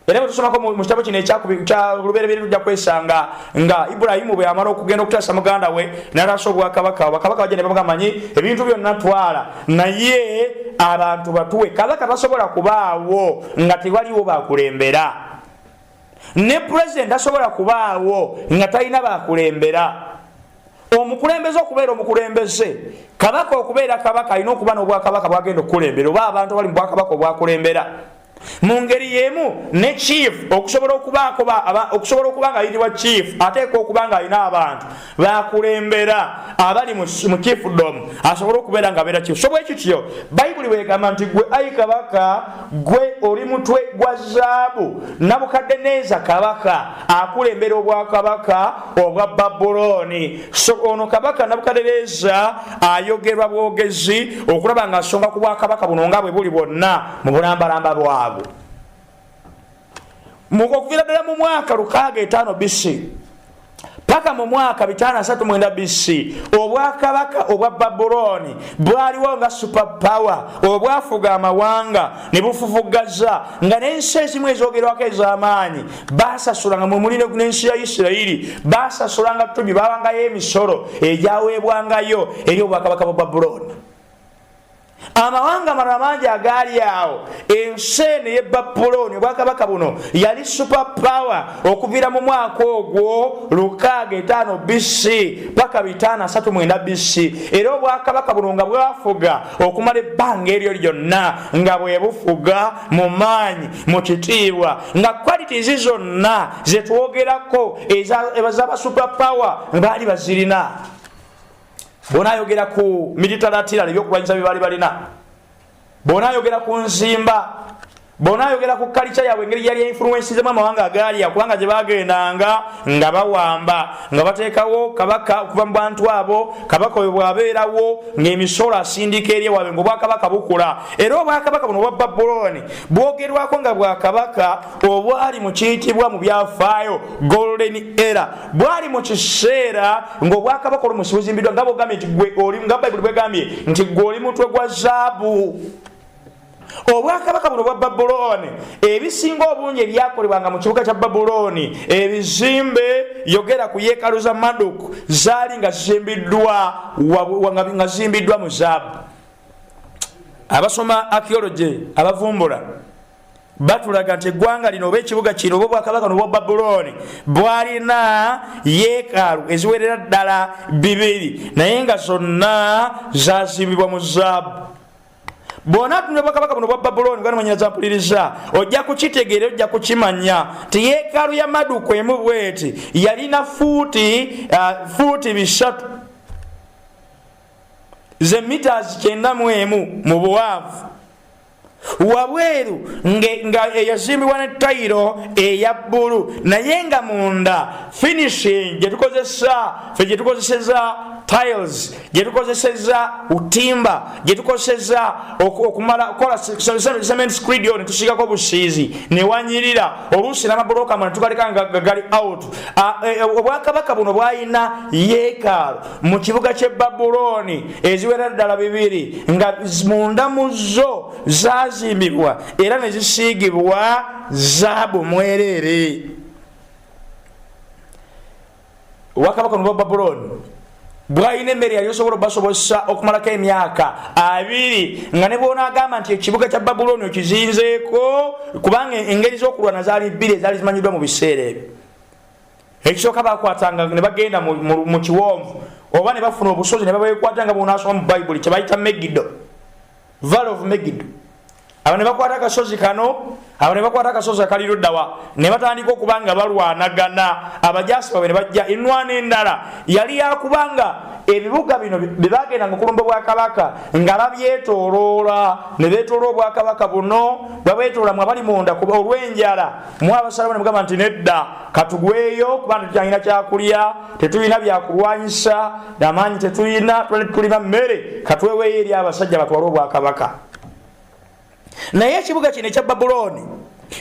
Era tusomako mu kitabo kino ekya lubereberye tujja kwesanga nga Ibulayimu bwe amala okugenda okutaasa muganda we n'ataasa obwakabaka, abakabaka bagenda bamugamba manyi ebintu byonna twala, naye abantu batuwe. Kabaka tasobola kubaawo nga tewaliwo bakulembera, ne president asobola kubaawo nga talina bakulembera. Omukulembeze okubeera omukulembeze, kabaka okubeera kabaka alina okuba n'obwakabaka bwagenda okukulembera, oba abantu bali mu bwakabaka obwakulembera. Mu ngeri y'emu ne chief okusobola okuba nga ayitibwa chief ateekwa okuba nga alina abantu bakulembera abali mu chiefdom, asobola okubeera nga abeera chief. So bwe kityo Bayibuli bwegamba nti gwe ayi kabaka gwe oli mutwe gwa zaabu. Nabukadineza kabaka akulembera obwakabaka obwa Babuloni. So ono kabaka Nabukadineza ayogerwa bwogezi okulaba nga asonga ku bwakabaka buno nga bwe buli bwonna mu bulambalamba bwabwe. Okuviira ddala mu mwaka 605 BC paka mu mwaka 539 BC obwakabaka obwa Babuloni bwaliwo nga super power obwafuga amawanga ne bufufugaza nga n'ensi ezimu ezoogerwako ez'amaanyi baasasulanga mu mulino n'ensi ya Isirayiri, baasasulanga ttubi, bawangayo emisolo egyaweebwangayo eri obwakabaka bwa Babuloni. Amawanga amalala mangi agaali awo, ensi eno y'e Babuloni obwakabaka buno yali super power okuviira mu mwaka ogwo 605 BC paka 539 BC. Era obwakabaka buno nga bwafuga okumala ebbanga eryo lyonna nga bwe bufuga mu maanyi, mu kitiibwa, nga qualities zonna ze twogerako ez'aba super power baali bazirina. Bona ayogera ku military artillery ebyokulwanyisa bye baali balina, bona ayogera ku nzimba, bona ayogera ku culture yaabwe engeri yali influencezemu amawanga agaali kubanga gye bagendanga nga bawamba, nga bateekawo kabaka okuva mu bantu abo, kabaka oyo bw'abeerawo ng'emisolo asindika eri ewaabwe ng'obwakabaka bukula. Era obwakabaka buno obwa Babuloni bwogerwako nga bwakabaka obwali mu kiyitibwa mu byafaayo golden era, bwali mu kiseera ng'obwakabaka oli musibuzimbiddwa nga bwogambye nti gwe oli nga Bayibuli bwegambye nti gwe oli mutwe gwa zaabu. obwakabaka buno bwa Babuloni ebisinga obungi ebyakolebwanga mu kibuga kya Babuloni ebizimbe yogera ku yeekaalu za Marduk zaali nga zimbiddwa mu zaabu. Abasoma archaeology abavumbula batulaga nti eggwanga lino oba ekibuga kino oba obwakabaka no bwa Babuloni bwalina yeekaalu eziwerera ddala 2 naye nga zonna zazimbibwa mu zaabu. Bw'ona tunula obwakabaka buno bwa Babuloni bwana mwenye zampuliriza ojja kukitegeera ojja kukimanya ti yeekaalu ya Marduk emu bweti yalina fuuti 3 ze meters 91 mu buwanvu. Wabweru nga yazimbibwa ne tayiro eya bbulu naye nga munda finishing gyetukozeseza tiles gyetukozeseza utimba gyetukozeseza okumala kola cement screed ne tusigako busiizi ne wanyirira oluusi n'amabulooka amala tugaleka nga gali out. Obwakabaka buno bwalina yeekaalu mu kibuga ky'e Babuloni eziwera ddala 2 nga munda mu zo zazimbibwa era ne zisiigibwa zaabu mwereere. Obwakabaka buno bwa Babuloni bwalina emmere yali osobola obasobozesa okumalako emyaka 2 nga ne bw'onaagamba nti ekibuga kya Babuloni okizinzeeko kubanga engeri z'okulwana zaali 2 ezaali zimanyiddwa mu biseera ebyo. Ekisooka bakwatanga ne bagenda mu kiwonvu oba ne bafuna obusozi ne babeekwata nga bw'onaasoma mu Bayibuli kye bayita Megiddo, Valley of Megiddo. Abo ne bakwata akasozi kano, abo ne bakwata akasozi akali luddawa ne batandika okuba nga balwanagana. Abajaasi baabwe ne bajja ennwana endala yali yakubanga ebibuga bino bye bagendanga okulumba obwakabaka nga babyetooloola ne beetoola obwakabaka buno babeetoola mwe bali munda kuba olw'enjala. Mu abasalamu ne mugamba nti nedda katugweyo kubanga tetukyalina kyakulya, tetulina byakulwanyisa, amaanyi tetulina, tulina mmere, katweweeyo eri abasajja batwale obwakabaka. Naye ekibuga kino ekya Babuloni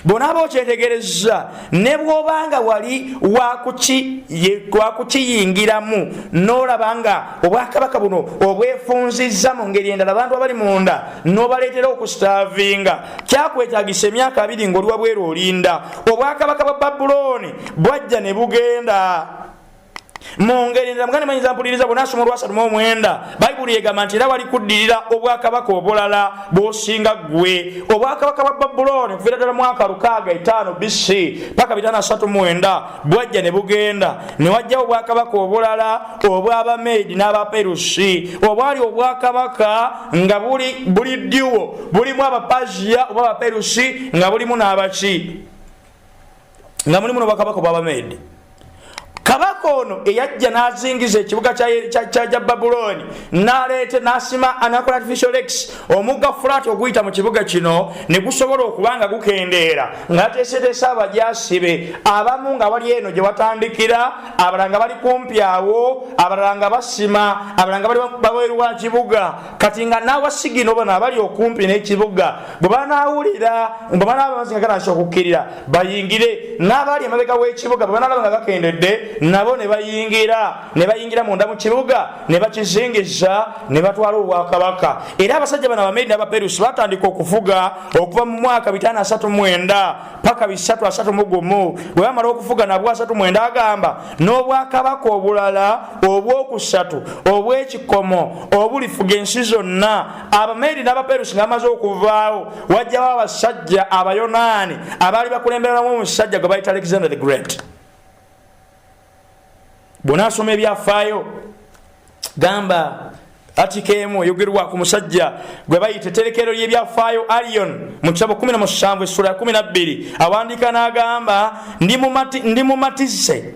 bonaaba okyetegereza ne bw'obanga wali wakukiyingiramu n'olaba nga obwakabaka buno obwefunzizza mu ngeri endala abantu abali munda n'obaleetera okusitaavinga kyakwetaagisa emyaka 2 ng'oli wabweru olinda. Obwakabaka bwa Babuloni bwajja ne bugenda mu ngeri endala. Mugane manyiza mpuliriza bw'onaasoma Olwasatu mu 9 Bayibuli egamba nti era wali kuddirira obwakabaka obulala bw'osinga ggwe. Obwakabaka bwa Babuloni kuviira ddala mwaka 605 BC paka 539 bwajja ne bugenda ne wajjawo obwakabaka obulala obw'Abameedi n'Abaperusi obwali obwakabaka nga buli ddiwo bulimu Abapaziya oba Abaperusi nga bulimu n'Abaki nga mulimu n'obwakabaka obw'Abameedi. Kabaka ono eyajja n'azingiza ekibuga kya Babuloni n'asima anakola artificial lakes omugga flat oguyita mu kibuga kino ne gusobola okuba nga gukendeera ng'ateeseteesa abajaasi be abamu nga bali eno gye watandikira, abalala nga bali kumpi awo, abalala nga basima, abalala nga bali baweeru wa kibuga. Kati nga n'awasigino bano abali okumpi n'ekibuga bwe banaawulira bwe banaabamazinga ganasobola okukkirira bayingire, n'abali emabega w'ekibuga bwe banaalaba nga bakendedde nabo ne bayingira munda mu kibuga ne bakizingiza ne batwala obwakabaka. Era abasajja bano Abameedi n'Abaperusi batandika okufuga okuva mu mwaka 539 paka 331. Bwe bamala okufuga nabwo 39 agamba n'obwakabaka obulala obwokusatu obw'ekikomo obulifuga ensi zonna. Abameedi n'Abaperusi nga bamaze okuvaawo wajjawo abasajja Abayonaani abaali bakulemberamu omusajja gwe bayita Alexander the Great. Bw'onaasoma ebyafaayo gamba atikemu eyogerwa ku musajja gwe bayita etterekero ly'ebyafaayo Arion mu kitabo 17 essula ya 12 awandiika n'agamba ndi mumatisse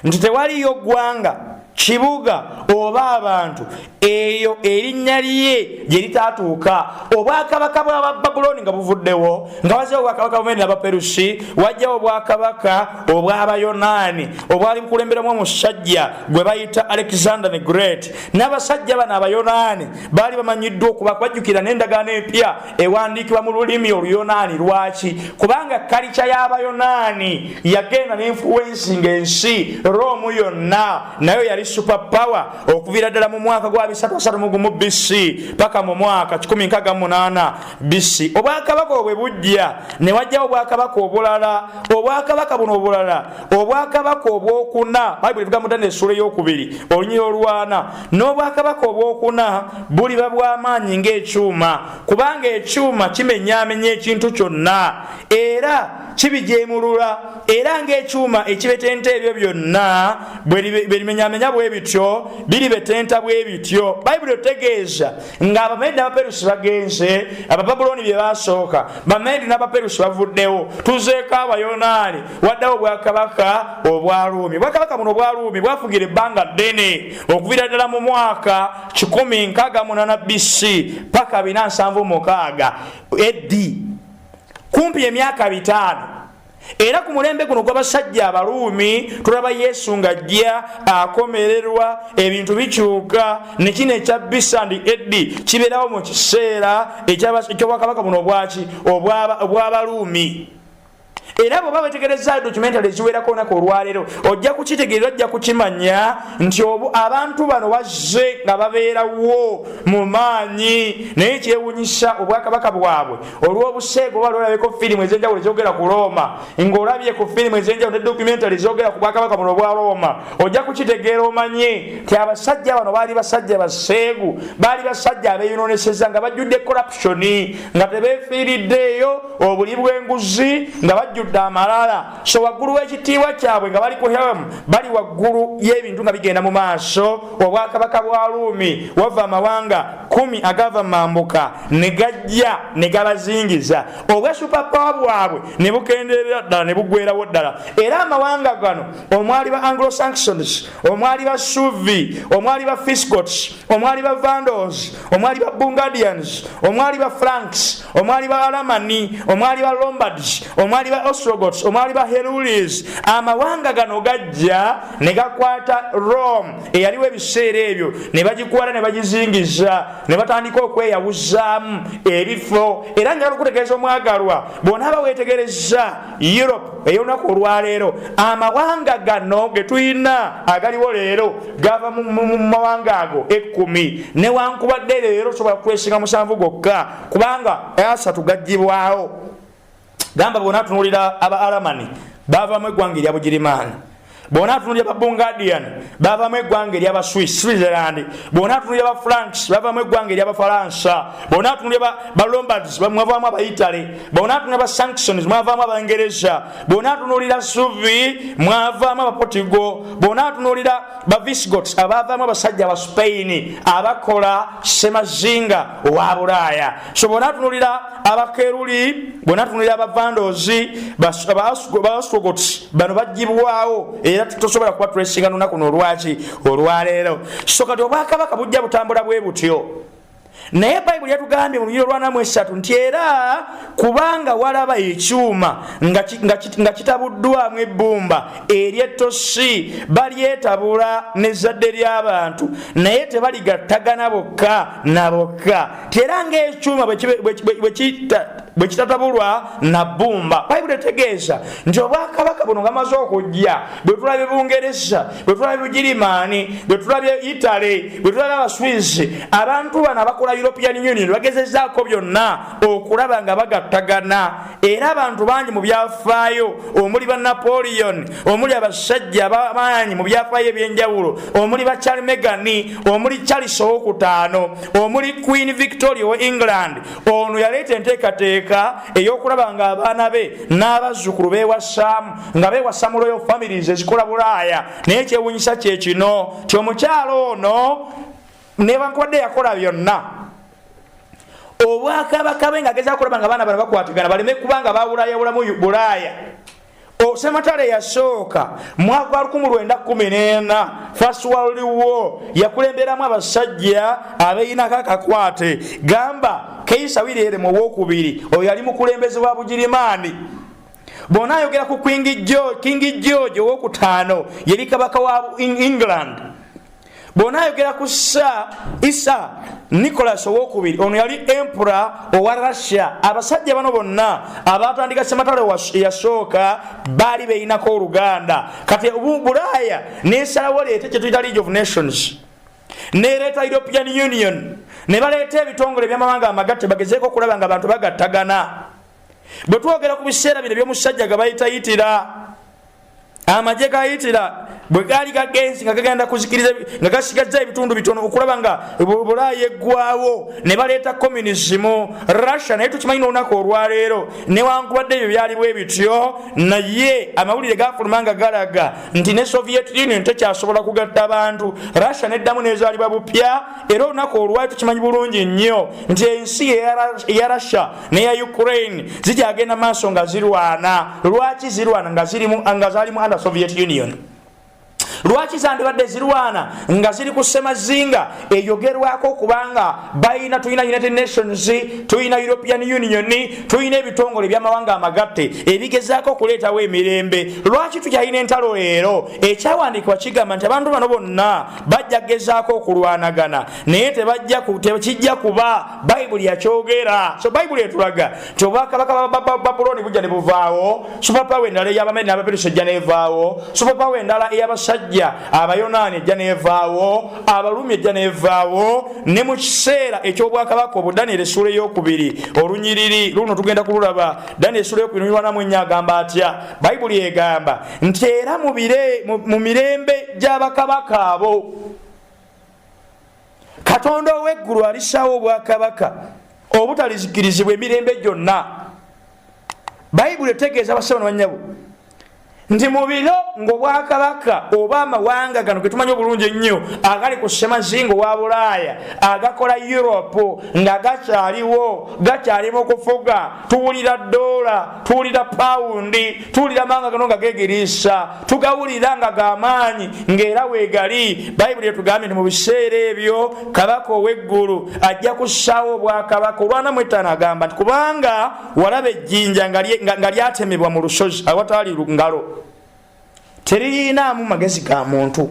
nti tewaliyo ggwanga, kibuga oba abantu eyo erinnya lye gye litaatuuka. Obwakabaka bwa Babuloni nga buvuddewo nga wazzewo obwakabaka Abameedi n'Abaperusi wajjawo obwakabaka obw'Abayonaani obwali bukulemberamu omusajja gwe bayita Alexander the Great. N'abasajja bano Abayonaani baali bamanyiddwa okuba bajjukira n'endagaano empya ewandiikibwa mu lulimi Oluyonaani. Lwaki? Kubanga kalica y'Abayonaani yagenda n'influensinga ensi. Rome yonna nayo yali super power okuvira ddala mu mwaka gwa 331 BC paka mu mwaka 168 BC. Obwakabaka obwe bujja ne wajjawo obwakabaka obulala. Obwakabaka buno obulala obwakabaka obwokuna Bible evuga mu Daniel essula ey'okubiri olunyiri olwana n'obwakabaka obwokuna buli babw'amaanyi ng'ekyuma, kubanga ekyuma kimenyaamenya ekintu kyonna era kibijeemulula, era ng'ekyuma ekibetenta ebyo byonna bwelimenyamenya bwe bityo biribetenta bwe bityo. Bible otegeeza ng'Abamedi n'Abaperusi bagenze, Abababuloni bye basooka, Bamedi n'Abaperusi bavuddewo, tuzeeko Abayonaani, waddewo obwakabaka obwa Ruumi. Obwakabaka buno obwa Ruumi bwafugira ebbanga ddene okuvira ddala mu mwaka 168 BC paka 476 AD, kumpi emyaka 5. Era ku mulembe guno gw'abasajja Abaruumi tulaba Yesu ng'ajja akomererwa, ebintu bikyuka, ne kino ekya BC and AD kibeerawo mu kiseera eky'obwakabaka buno obw'Abaruumi. Era bw'oba wetegereza documentary eziwerako olunaku olwaleero ojja kukitegeera, ojja kukimanya nti abantu bano wazze nga babeerawo mu maanyi, naye kyewunyisa obwakabaka bwabwe olw'obuseego oba lwolabeko firimu ez'enjawulo ezogera ku Roma, ng'olabye ku firimu ez'enjawulo ne documentary ezogera ku bwakabaka buno obwa Roma, ojja kukitegeera omanye nti abasajja bano baali basajja baseegu, baali basajja abeeyonoonyeseza nga bajjudde corruption, nga tebeefiiriddeeyo obuli bw'enguzi, nga bajjudde amalala. So waggulu w'ekitiibwa kyabwe nga bali ku helm, bali waggulu y'ebintu nga bigenda mu maaso. Obwakabaka bwa Ruumi wava amawanga 10 agava mambuka ne gajja ne gabazingiza. Obwasupapawa bwabwe ne bukendeerera ddala ne bugwerawo ddala. Era amawanga gano omwali ba Anglo-Saxons, omwali ba Suvi, omwali ba Visigoths, omwali ba Vandals, omwali ba Burgundians, omwali ba Franks, omwali ba Alamani, omwali ba Lombards, omwali ba Ostrogoths, omwali ba Herulis. Amawanga gano gajja ne gakwata Rome eyaliwo ebiseera ebyo, ne bagikwata ne bagizingiza, ne batandika okweyawuzaamu ebifo. Era njagala okutegeeza omwagalwa, bw'onaaba weetegereza Europe ey'olunaku olwaleero, amawanga gano ge tulina agaliwo leero gava mu mawanga ago 10, newankubadde leero sobola kwesinga 7 gokka, kubanga 3 gaggibwawo. Gamba bw'ona tunuulira aba Alamani bavamu eggwanga erya Bugirimaani, bw'ona tunuulira aba Burgundian bavamu eggwanga erya ba Switzerland, bw'ona tunuulira aba Franks bavamu eggwanga erya Bafalansa, bw'ona tunuulira ba Lombards mwavaamu aba Italy, bw'ona tunuulira aba Saxons mwavaamu Abangereza, bw'ona tunuulira Suvi mwavaamu aba Portugal, bw'ona tunuulira ba Visigoths abavaamu abasajja aba Spain abakola semazinga owa Bulaaya. So bw'ona tunuulira abakeruli, bw'ona tunuulira aba Vandals, ba Ostrogoths, bano baggibwawo era tutosobola kuba tulesinga lunaku n'olwaki olwaleero. So kati obwakabaka bujja butambula bwe butyo, naye Bayibuli yatugambye mu Luyiiro lwa 43 nti era kubanga walaba ekyuma nga kitabuddwamu ebbumba ery'ettosi balyetabula n'ezzadde ly'abantu, naye tebaligattagana bokka na bokka. Era ng'ekyuma bwe kitatabulwa na bbumba, Bayibuli etegeeza nti obwakabaka buno ngamaze okujja, bwe tulabye Bungereza, bwe tulabye Bugirimaani, bwe tulabye Italy, bwe tulabye Abaswizi, abantu bano abakola European Union bagezezaako byonna okulaba nga bagattagana. Era abantu bangi mu byafaayo, omuli ba Napoleon, omuli abasajja abamaanyi mu byafaayo ebyenjawulo, omuli ba Charles Meghan, omuli Charles II, omuli Queen Victoria wa England, ono yaleeta enteekateeka ey'okulaba nga abaana be n'abazzukulu beewasaamu, nga beewasa mu royal families ezikola Bulaaya. Naye kyewunyisa kye kino ti omukyalo ono newankubadde yakola byonna, obwakabaka bwe ng'agezaako okulaba nga abaana bano bakwatigana baleme kubanga babulaayawulamu Bulaaya. Sematale yasooka mwaka 1914 First World War yakulemberamu abasajja abeeyinako akakwate. Gamba Keisa William owokubiri oyo yali mukulembeze wa Bugirimaani. Bw'ona ayogera ku King George owokutaano yali kabaka wa England. bona ayogera ku Isa Nicholas owokubiri ono yali emperor owa Russia. Abasajja bano bonna abatandika Sematalo yasooka bali beinako oluganda. Kati Bulaaya nesalawo leete kye tuyita League of Nations nereeta European Union ne baleeta ebitongole by'amawanga amagatte bagezeeko okulaba nga abantu bagattagana. Bwe twogera ku biseera bino by'omusajja gabayitayitira amagye gayitira bwe gaali gagenzi nga gagenda kuzikiriza nga gasigazza ebitundu bitono okulaba nga Bulaaya eggwawo ne baleeta communism Russia. Naye tukimanyi n'olunaku olwaleero newankubadde ebyo byali bwe bityo naye amawulire gafuluma nga galaga nti ne Soviet Union tekyasobola kugatta abantu. Russia neddamu nezaalibwa bupya era olunaku olwali tukimanyi bulungi nnyo nti ensi eya Russia neya Ukraine zikyagenda maaso nga zirwana. Lwaki zirwana nga zaalimu under Soviet Union? Lwaki zandibadde zirwana nga ziri ku ssemazinga eyogerwako kubanga tulina United Nations, tulina European Union, tulina ebitongole by'amawanga amagatte ebigezaako okuleetawo emirembe. Lwaki tukyalina entalo leero? Ekyawandiikibwa kigamba nti abantu bano bonna bajja gezaako okulwanagana naye tekijja kuba Bayibuli yakyogera. So Bayibuli etulaga nti obwakabaka bwa Babuloni bujja ne buvaawo, superpower endala ey'Abamedi n'Abaperusi ejja neevaawo, superpower endala ey'Abasajja Abayonaani ejja neevaawo, Abalumi ejja neevaawo. Ne mu kiseera eky'obwakabaka obwo Daniel essula ey'okubiri olunyiriri luno tugenda kululaba. Daniel essula ey'okubiri lunyirwanamu ennyo agamba atya? Bayibuli egamba nti era mu mirembe gy'abakabaka abo Katonda ow'eggulu alisaawo obwakabaka obutalizikirizibwa emirembe gyonna. Bayibuli etegeeza basaba banyabo nti mu biro ng'obwakabaka oba amawanga gano ge tumanyi obulungi ennyo agali ku ssemazinga owa Bulaaya agakola Europe nga gakyalimu okufuga. Tuwulira dola, tuwulira pawundi, tuwulira amawanga gano nga geegiriisa, tugawulira nga g'amaanyi ng'era weegali. Bayibuli etugambye nti mu biseera ebyo kabaka ow'eggulu ajja kussaawo obwakabaka. Olwanamu ettaano agamba nti kubanga walaba ejjinja nga lyatemebwa mu lusozi awatali ngalo teriyinaamu magezi ga muntu.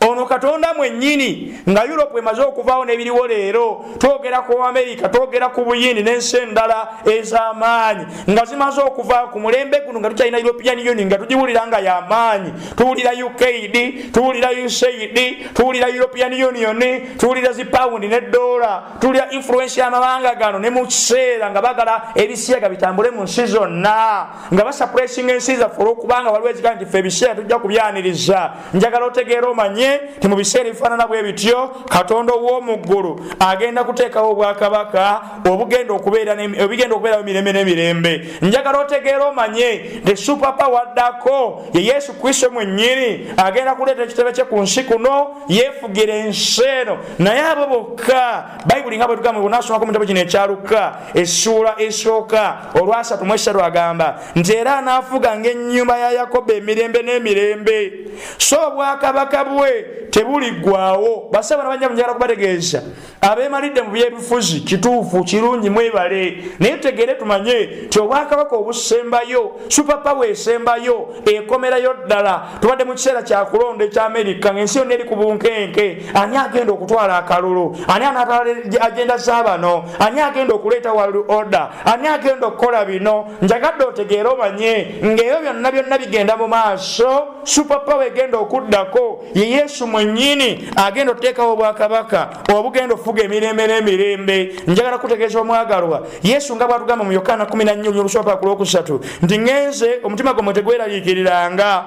Ono Katonda mwennyini nga Europe emaze okuvaawo n'ebiriwo leero. Twogera ku America, twogera ku Buyindi n'ensi endala ez'amaanyi nga zimaze okuvaawo ku mulembe guno nga tukyalina European Union nga tugiwulira nga y'amaanyi. Tuwulira UKD, tuwulira USAID, tuwulira European Union, tuwulira zipawundi ne dola, tuwulira influence y'amawanga gano ne mu kiseera nga bagala ebisiyaga bitambule mu nsi zonna nga basuppressing ensi zaffe olw'okubanga waliwo ezigaa nti ffe ebiseera tujja kubyaniriza. Njagala otegeera omanye nti mu biseera ebifaanana bwe bityo Katonda ow'omu ggulu agenda kuteekawo obwakabaka obugenda okubeerawo emirembe n'emirembe. Njagala otegeera omanye nti superpower addako ye Yesu Kristo mwennyini agenda kuleeta ekitebe kye ku nsi kuno yeefugira ensi eno. Naye abo bokka Bayibuli nga bwe tugamba bwe naasomako mu kitabo kino ekya Luka essuula esooka olwa 3:3 agamba nti era anaafuga ng'ennyumba ya Yakobo emirembe n'emirembe, so obwakabaka bwe tebuliggwaawo. Basaba n'abanja njagala kubategeeza abeemalidde mu byebifuzi kituufu kirungi mwebale naye tutegeere tumanye nti obwakabaka obusembayo, superpower esembayo ekomerayo ddala. Tubadde mu kiseera kya kulonda ekya Amerika ng'ensi yonna eri ku bunkenke. Ani agenda okutwala akalulu? Ani anaatwala agenda z'abano? Ani agenda okuleeta world order? Ani agenda okukola bino? Njagadde otegeere omanye ng'ebyo byonna bigenda mu maaso. Superpower egenda okuddako ye Yesu mwennyini agenda okuteekawo obwakabaka obugenda okufuga emirembe n'emirembe. Njagala kutegeeza omwagalwa Yesu nga bw'atugamba mu Yokaana 14:3 nti ngenze omutima gwammwe tegweraliikiriranga,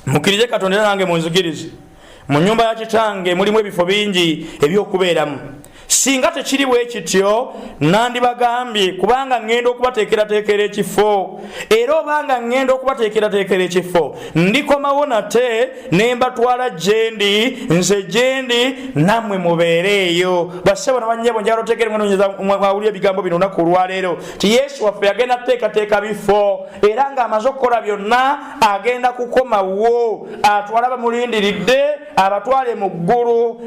mukkirize Katonda era nange munzikirize. Mu nnyumba ya Kitange mulimu ebifo bingi eby'okubeeramu. Singa tekiri bwe kityo nandibagambye kubanga ngenda okubateekerateekera ekifo, era obanga ngenda okubateekerateekera ekifo ndikomawo nate ne mbatwala gyendi, nze gyendi nammwe mubeereeyo. Bassebo nabannyabo njagala oteekere mwawulira ebigambo bino olunaku olwaleero ti Yesu waffe yagenda kuteekateeka bifo era ng'amaze okukola byonna agenda kukomawo atwala bamulindiridde abatwale mu ggulu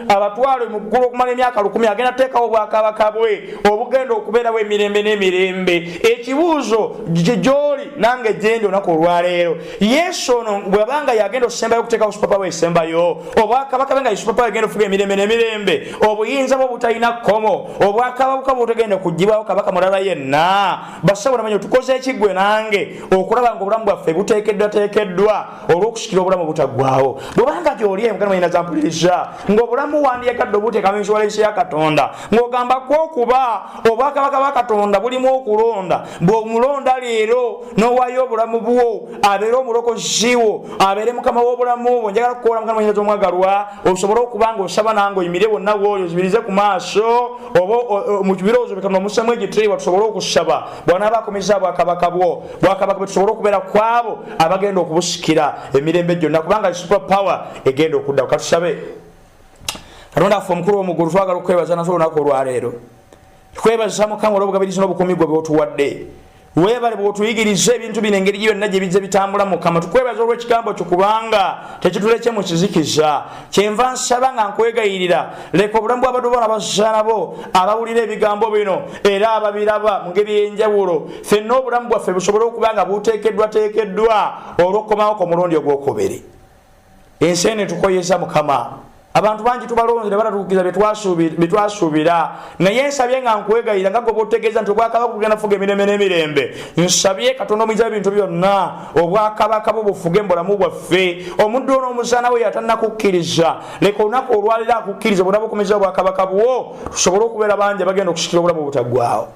okumala emyaka 10 agenda teekawo obwakabaka bwe obugenda okubeerawo emirembe n'emirembe. Ekibuuzo gy'oli nange gyendi olunaku olwaleero, Yesu ono bw'abanga yagenda okusembayo okuteekawo supapa we esembayo, obwakabaka bwe nga supapa we agenda okufuga emirembe n'emirembe, obuyinza bwe butalina kkomo, obwakabaka bwe butagenda kuggyibwawo kabaka mulala yenna. Basabo namanyi tukoze ekigwe nange okulaba nga obulamu bwaffe buteekeddwa olw'okusikira obulamu butaggwaawo. Bw'obanga gy'oli emugana mwina zampuliriza ng'obulamu wandiyegadde obuteekamu insuwalensi ya Katonda ng'ogamba kw'okuba obwakabaka bwa Katonda bulimu okulonda, bw'omulonda leero n'owaayo obulamu bwo abeere omulokozi wo, abeere mukama w'obulamu bwo. Njagala kukola mugana mwina z'omwagalwa osobole okuba ng'osaba nange oyimire bonna bw'oli ozibirize ku maaso oba mu birowoozo bikatonda omussamu ekitiibwa tusobole okusaba bw'anaaba akomeza bwakabaka bwe tusobole okubeera kwabo abagenda okubusikira emirembe gyonna, kubanga super power egenda okudda. Katusabe. Katonda affe omukulu w'omuggulu twagala okwebaza naso olunaku olwaleero. Tukwebaza Mukama olw'obugabirizi n'obukuumi gwe bw'otuwadde. Weebale bw'otuyigiriza ebintu bino engeri byonna gye bijja bitambula Mukama. Tukwebaza olw'ekigambo kyo kubanga tekitulekye mu kizikiza. Kyenva nsaba nga nkwegayirira leka obulamu bw'abaddu bona abazaana bo abawulira ebigambo bino era ababiraba mu ngeri ey'enjawulo ffenna obulamu bwaffe busobole okuba nga buteekeddwa olw'okukomawo ku mulundi ogwokubiri. Ensi eno tukoyeza Mukama. Abantu bangi tubalonzera batatuukiza betwasuubira, naye nsabye nga nkwegayira nga gwe bw'otegeeza nti obwakabaka bugenda fuga emirembe n'emirembe. Nsabye Katonda omuyinza w'ebintu byonna obwakabaka bwo bufuge mu bulamu bwaffe. Omuddu n'omuzaana we yatannakukkiriza leka olunaku olwalira akukkiriza bwonna bukomeza obwakabaka bwo tusobole okubeera bangi abagenda okusikira obulamu butaggwaawo.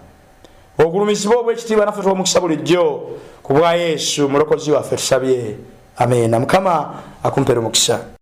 Ogulumizibwa obw'ekitiibwa naffe tw'omukisa bulijjo ku bwa Yesu mulokozi waffe tusabye. Amen. Mukama akumpeera omukisa.